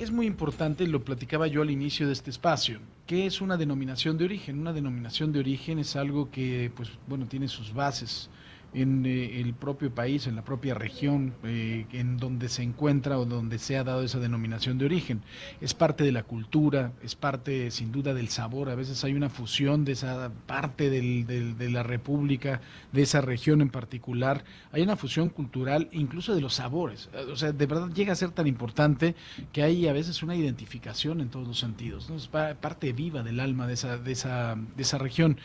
Es muy importante, lo platicaba yo al inicio de este espacio, ¿qué es una denominación de origen? Una denominación de origen es algo que, pues, bueno, tiene sus bases en el propio país, en la propia región, en donde se encuentra o donde se ha dado esa denominación de origen. Es parte de la cultura, es parte sin duda del sabor. A veces hay una fusión de esa parte de la república, de esa región en particular. Hay una fusión cultural, incluso de los sabores. O sea, de verdad llega a ser tan importante que hay a veces una identificación en todos los sentidos, ¿no? Es parte viva del alma de esa región.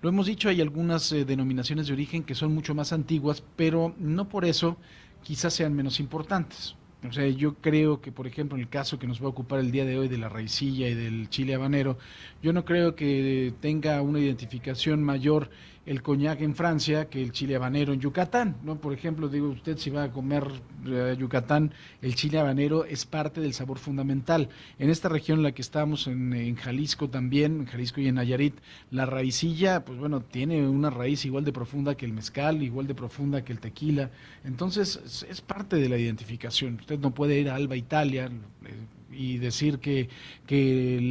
Lo hemos dicho, hay algunas denominaciones de origen que son mucho más antiguas, pero no por eso quizás sean menos importantes. O sea, yo creo que, por ejemplo, en el caso que nos va a ocupar el día de hoy de la raicilla y del chile habanero, yo no creo que tenga una identificación mayor el coñac en Francia que el chile habanero en Yucatán, ¿no? Por ejemplo, digo, usted si va a comer Yucatán, el chile habanero es parte del sabor fundamental. En esta región en la que estamos, en Jalisco también, en Jalisco y en Nayarit, la raicilla, pues bueno, tiene una raíz igual de profunda que el mezcal, igual de profunda que el tequila. Entonces, es parte de la identificación. Usted no puede ir a Alba Italia y decir que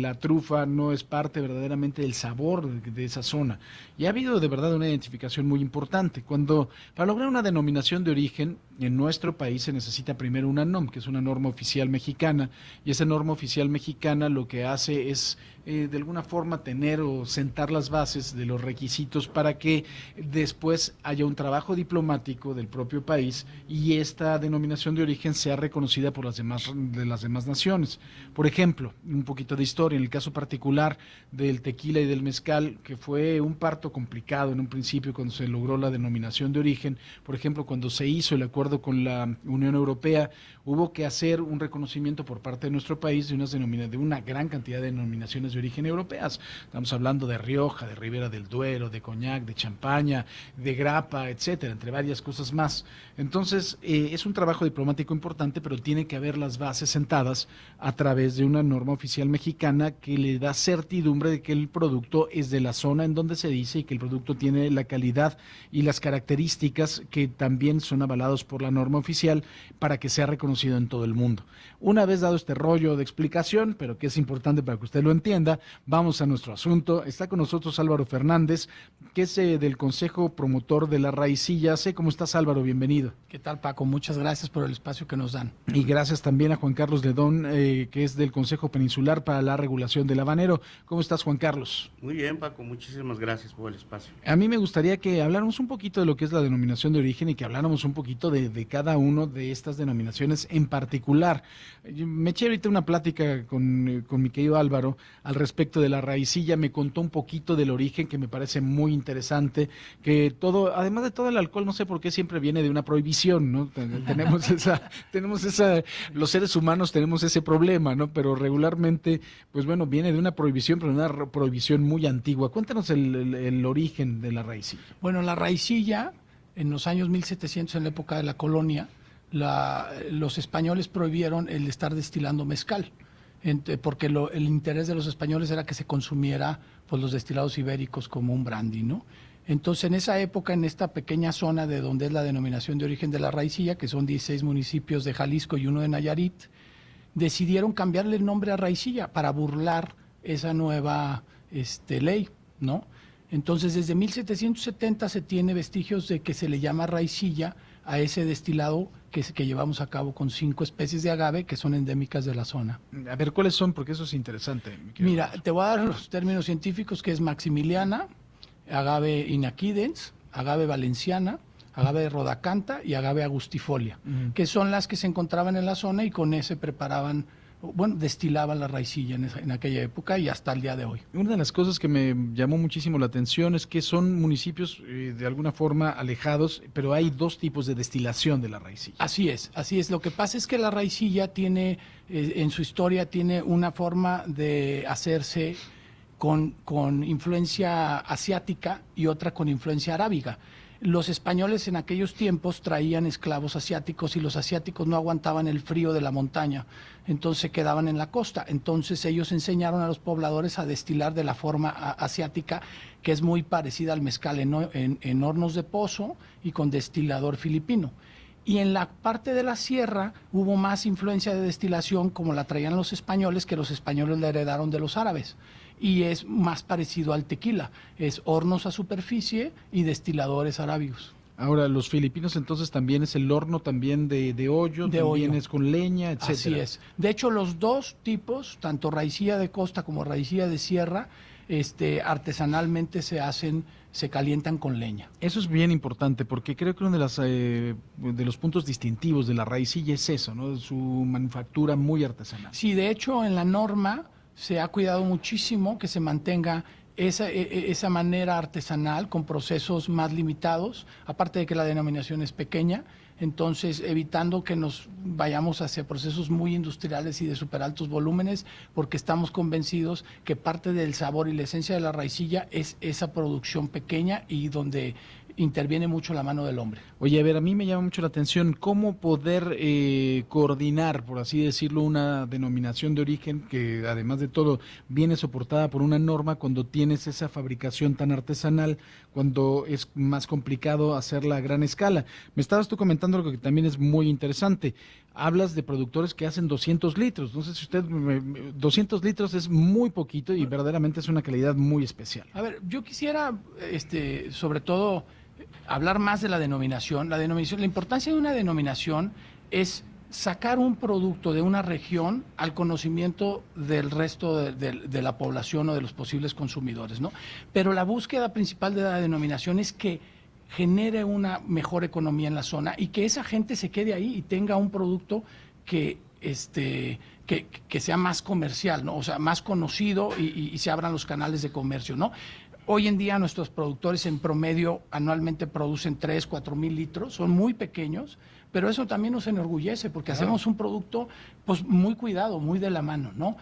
la trufa no es parte verdaderamente del sabor de esa zona. Y ha habido de verdad una identificación muy importante. Para lograr una denominación de origen, en nuestro país se necesita primero una NOM, que es una norma oficial mexicana, y esa norma oficial mexicana lo que hace es de alguna forma tener o sentar las bases de los requisitos para que después haya un trabajo diplomático del propio país y esta denominación de origen sea reconocida por las demás naciones. Por ejemplo, un poquito de historia, en el caso particular del tequila y del mezcal, que fue un parto complicado en un principio cuando se logró la denominación de origen. Por ejemplo, cuando se hizo el acuerdo con la Unión Europea, hubo que hacer un reconocimiento por parte de nuestro país de una gran cantidad de denominaciones de origen europeas. Estamos hablando de Rioja, de Ribera del Duero, de Coñac, de Champaña, de Grappa, etcétera, entre varias cosas más. Entonces, es un trabajo diplomático importante, pero tiene que haber las bases sentadas a través de una norma oficial mexicana que le da certidumbre de que el producto es de la zona en donde se dice y que el producto tiene la calidad y las características que también son avalados por la norma oficial para que sea reconocido en todo el mundo. Una vez dado este rollo de explicación, pero que es importante para que usted lo entienda, vamos a nuestro asunto. Está con nosotros Álvaro Fernández, que es del Consejo Promotor de la Raicilla. ¿Cómo estás, Álvaro? Bienvenido. ¿Qué tal, Paco? Muchas gracias por el espacio que nos dan. Y gracias también a Juan Carlos Ledón, que es del Consejo Peninsular para la Regulación del Habanero. ¿Cómo estás, Juan Carlos? Muy bien, Paco, muchísimas gracias por el espacio. A mí me gustaría que habláramos un poquito de lo que es la denominación de origen y que habláramos un poquito de cada uno de estas denominaciones en particular. Me eché ahorita una plática con mi querido Álvaro al respecto de la raicilla, me contó un poquito del origen que me parece muy interesante, que todo, además de todo el alcohol, no sé por qué siempre viene de una prohibición, ¿no? tenemos esa, los seres humanos tenemos ese problema, ¿no? Pero regularmente, pues bueno, viene de una prohibición, pero una prohibición muy antigua. Cuéntanos el origen de la raicilla. Bueno, la raicilla, en los años 1700, en la época de la colonia, los españoles prohibieron el estar destilando mezcal, porque el interés de los españoles era que se consumiera pues, los destilados ibéricos como un brandy, ¿no? Entonces, en esa época, en esta pequeña zona de donde es la denominación de origen de la raicilla, que son 16 municipios de Jalisco y uno de Nayarit, decidieron cambiarle el nombre a raicilla para burlar esa nueva ley, ¿no? Entonces, desde 1770 se tiene vestigios de que se le llama raicilla a ese destilado que llevamos a cabo con 5 especies de agave que son endémicas de la zona. A ver, ¿cuáles son? Porque eso es interesante. Mira, te voy a dar los términos científicos, que es maximiliana, agave inaquidens, agave valenciana, agave rodacanta y agave agustifolia, que son las que se encontraban en la zona y con ese preparaban, bueno, destilaban la raicilla en aquella época y hasta el día de hoy. Una de las cosas que me llamó muchísimo la atención es que son municipios de alguna forma alejados, pero hay 2 tipos de destilación de la raicilla. Así es, así es. Lo que pasa es que la raicilla tiene, en su historia, tiene una forma de hacerse con influencia asiática y otra con influencia arábiga. Los españoles en aquellos tiempos traían esclavos asiáticos y los asiáticos no aguantaban el frío de la montaña, entonces se quedaban en la costa. Entonces ellos enseñaron a los pobladores a destilar de la forma asiática, que es muy parecida al mezcal en hornos de pozo y con destilador filipino. Y en la parte de la sierra hubo más influencia de destilación como la traían los españoles, que los españoles la heredaron de los árabes. Y es más parecido al tequila. Es hornos a superficie y destiladores arábigos. Ahora, los filipinos entonces también es el horno también de hoyo, De también hoyo. es con leña, etcétera. Así es. De hecho, los dos tipos, tanto raicilla de costa como raicilla de sierra, artesanalmente se calientan con leña. Eso es bien importante porque creo que uno de los puntos distintivos de la raicilla es eso, ¿no? Su manufactura muy artesanal. Sí, de hecho, en la norma se ha cuidado muchísimo que se mantenga esa manera artesanal con procesos más limitados, aparte de que la denominación es pequeña, entonces evitando que nos vayamos hacia procesos muy industriales y de super altos volúmenes, porque estamos convencidos que parte del sabor y la esencia de la raicilla es esa producción pequeña y donde interviene mucho la mano del hombre. Oye, a ver, a mí me llama mucho la atención cómo poder coordinar, por así decirlo, una denominación de origen que además de todo viene soportada por una norma cuando tienes esa fabricación tan artesanal, cuando es más complicado hacerla a gran escala. Me estabas tú comentando algo que también es muy interesante. Hablas de productores que hacen 200 litros. No sé si 200 litros es muy poquito y verdaderamente es una calidad muy especial. A ver, yo quisiera, sobre todo, hablar más de la denominación. La importancia de una denominación es sacar un producto de una región al conocimiento del resto de la población o de los posibles consumidores, ¿no? Pero la búsqueda principal de la denominación es que genere una mejor economía en la zona y que esa gente se quede ahí y tenga un producto que sea más comercial, ¿no? O sea, más conocido y se abran los canales de comercio, ¿no? Hoy en día nuestros productores en promedio anualmente producen 3, 4 mil litros, son muy pequeños, pero eso también nos enorgullece porque hacemos un producto pues muy cuidado, muy de la mano, ¿no?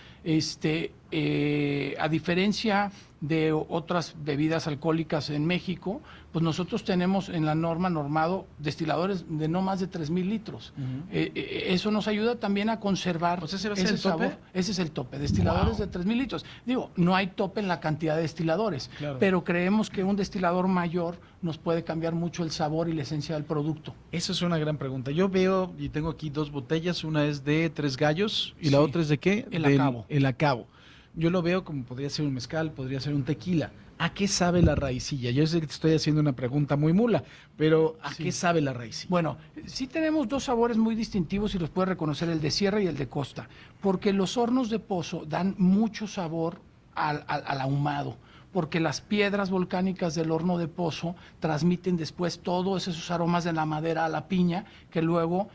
A diferencia de otras bebidas alcohólicas en México, pues nosotros tenemos en la norma normado destiladores de no más de 3,000 litros. Eso nos ayuda también a conservar Pues ese va a ser el sabor. tope. Ese es el tope, destiladores de 3,000 litros. Digo, no hay tope en la cantidad de destiladores, Claro. pero creemos que un destilador mayor nos puede cambiar mucho el sabor y la esencia del producto. Esa es una gran pregunta. Yo veo y tengo aquí 2 botellas, una es de Tres Gallos y la Sí. otra es de ¿qué? El Del- Acabo. El Acabo. Yo lo veo como podría ser un mezcal, podría ser un tequila. ¿A qué sabe la raicilla? Yo sé que te estoy haciendo una pregunta muy mula, pero ¿a Sí. qué sabe la raicilla? Bueno, sí tenemos dos sabores muy distintivos y los puede reconocer el de sierra y el de costa, porque los hornos de pozo dan mucho sabor al ahumado, porque las piedras volcánicas del horno de pozo transmiten después todos esos aromas de la madera a la piña que luego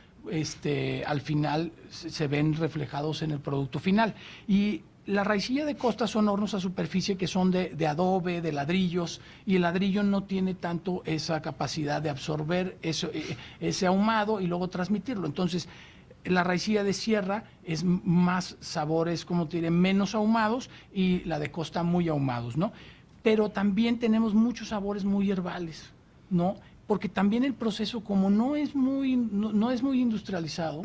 al final se ven reflejados en el producto final. Y la raicilla de costa son hornos a superficie que son de adobe, de ladrillos, y el ladrillo no tiene tanto esa capacidad de absorber ese ahumado y luego transmitirlo. Entonces, la raicilla de sierra es más sabores, como te diré, menos ahumados, y la de costa muy ahumados, ¿no? Pero también tenemos muchos sabores muy herbales, ¿no? Porque también el proceso, como no es muy industrializado,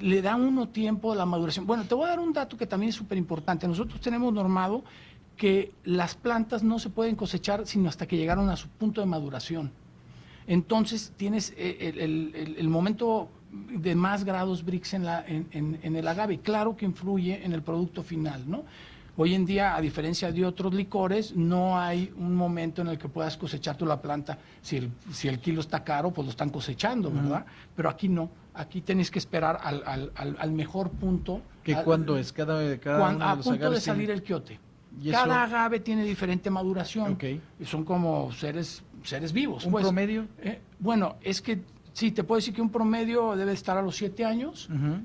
le da uno tiempo a la maduración. Bueno, te voy a dar un dato que también es súper importante. Nosotros tenemos normado que las plantas no se pueden cosechar sino hasta que llegaron a su punto de maduración. Entonces tienes el momento de más grados Brix en el agave. Claro que influye en el producto final, ¿no? Hoy en día, a diferencia de otros licores, no hay un momento en el que puedas cosechar tú la planta. Si el kilo está caro, pues lo están cosechando, ¿verdad? Pero aquí no. Aquí tienes que esperar al mejor punto. ¿Cuándo es? Cada uno de A los punto de agaves salir tiene- el quiote. ¿Y eso? Cada agave tiene diferente maduración. Ok. Y son como seres vivos. ¿Un pues. promedio? Bueno, es que sí, te puedo decir que un promedio debe estar a los 7 años, Ujú.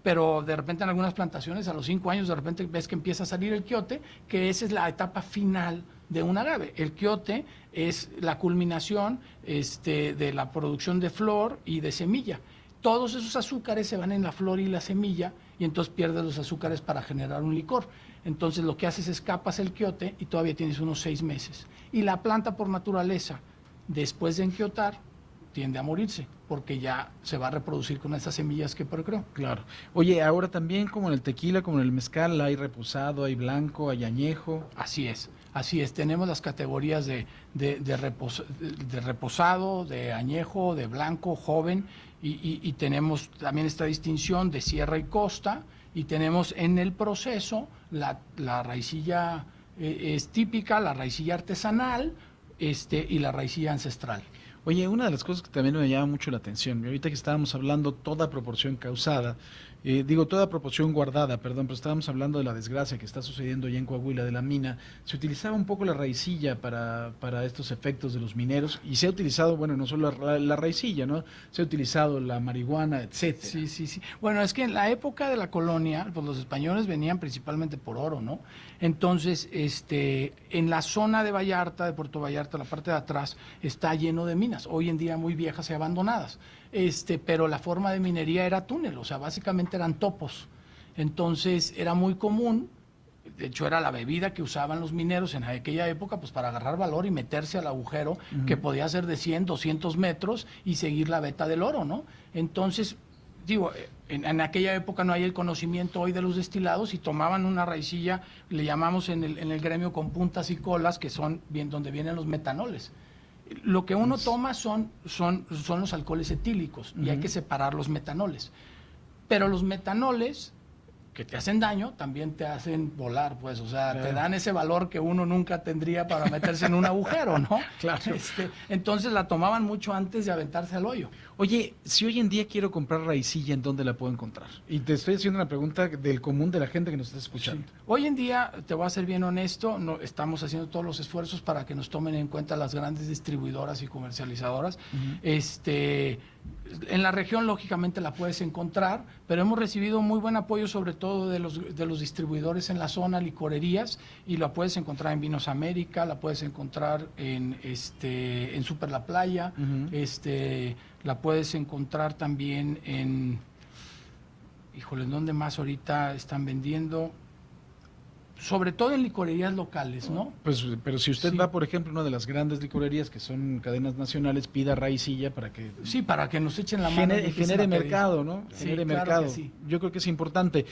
pero de repente en algunas plantaciones a los 5 años de repente ves que empieza a salir el quiote, que esa es la etapa final de un agave. El quiote es la culminación de la producción de flor y de semilla. Todos esos azúcares se van en la flor y la semilla y entonces pierdes los azúcares para generar un licor. Entonces lo que haces es capas el quiote y todavía tienes unos 6 meses. Y la planta por naturaleza, después de enquiotar, tiende a morirse porque ya se va a reproducir con esas semillas que procreó. Claro. Oye, ahora también como en el tequila, como en el mezcal, hay reposado, hay blanco, hay añejo. Así es. Así es, tenemos las categorías de reposado, de añejo, de blanco, joven, y tenemos también esta distinción de sierra y costa, y tenemos en el proceso la raicilla es típica, la raicilla artesanal y la raicilla ancestral. Oye, una de las cosas que también me llama mucho la atención, y ahorita que estábamos hablando toda proporción causada, toda proporción guardada, perdón, pero estábamos hablando de la desgracia que está sucediendo allá en Coahuila, de la mina, se utilizaba un poco la raicilla para estos efectos de los mineros, y se ha utilizado, bueno, no solo la raicilla, ¿no? Se ha utilizado la marihuana, etcétera. Sí, sí, sí. Bueno, es que en la época de la colonia, pues los españoles venían principalmente por oro, ¿no? Entonces, en la zona de Vallarta, de Puerto Vallarta, la parte de atrás, está lleno de minas, hoy en día muy viejas y abandonadas. Pero la forma de minería era túnel, o sea, básicamente eran topos. Entonces era muy común, de hecho era la bebida que usaban los mineros en aquella época, pues para agarrar valor y meterse al agujero, que podía ser de 100, 200 metros y seguir la veta del oro, ¿no? Entonces, digo, en aquella época no hay el conocimiento hoy de los destilados y tomaban una raicilla, le llamamos en el gremio con puntas y colas, que son donde vienen los metanoles. Lo que uno toma son los alcoholes etílicos y hay que separar los metanoles. Pero los metanoles que te hacen daño también te hacen volar, pues, o sea, te dan ese valor que uno nunca tendría para meterse en un agujero, ¿no? Claro. Entonces la tomaban mucho antes de aventarse al hoyo. Oye, si hoy en día quiero comprar raicilla, ¿en dónde la puedo encontrar? Y te estoy haciendo una pregunta del común de la gente que nos está escuchando. Sí. Hoy en día, te voy a ser bien honesto, estamos haciendo todos los esfuerzos para que nos tomen en cuenta las grandes distribuidoras y comercializadoras. En la región, lógicamente, la puedes encontrar, pero hemos recibido muy buen apoyo, sobre todo de los distribuidores en la zona, licorerías, y la puedes encontrar en Vinos América, la puedes encontrar en Super La Playa, la puedes encontrar también híjole, ¿dónde más ahorita están vendiendo? Sobre todo en licorerías locales, ¿no? Pues, pero si usted Sí. va, por ejemplo, a una de las grandes licorerías que son cadenas nacionales, pida raicilla para que Sí, para que nos echen la mano. y empiecen genere a pedir. mercado, ¿no? Sí, Genere claro mercado. que sí. Yo creo que es importante.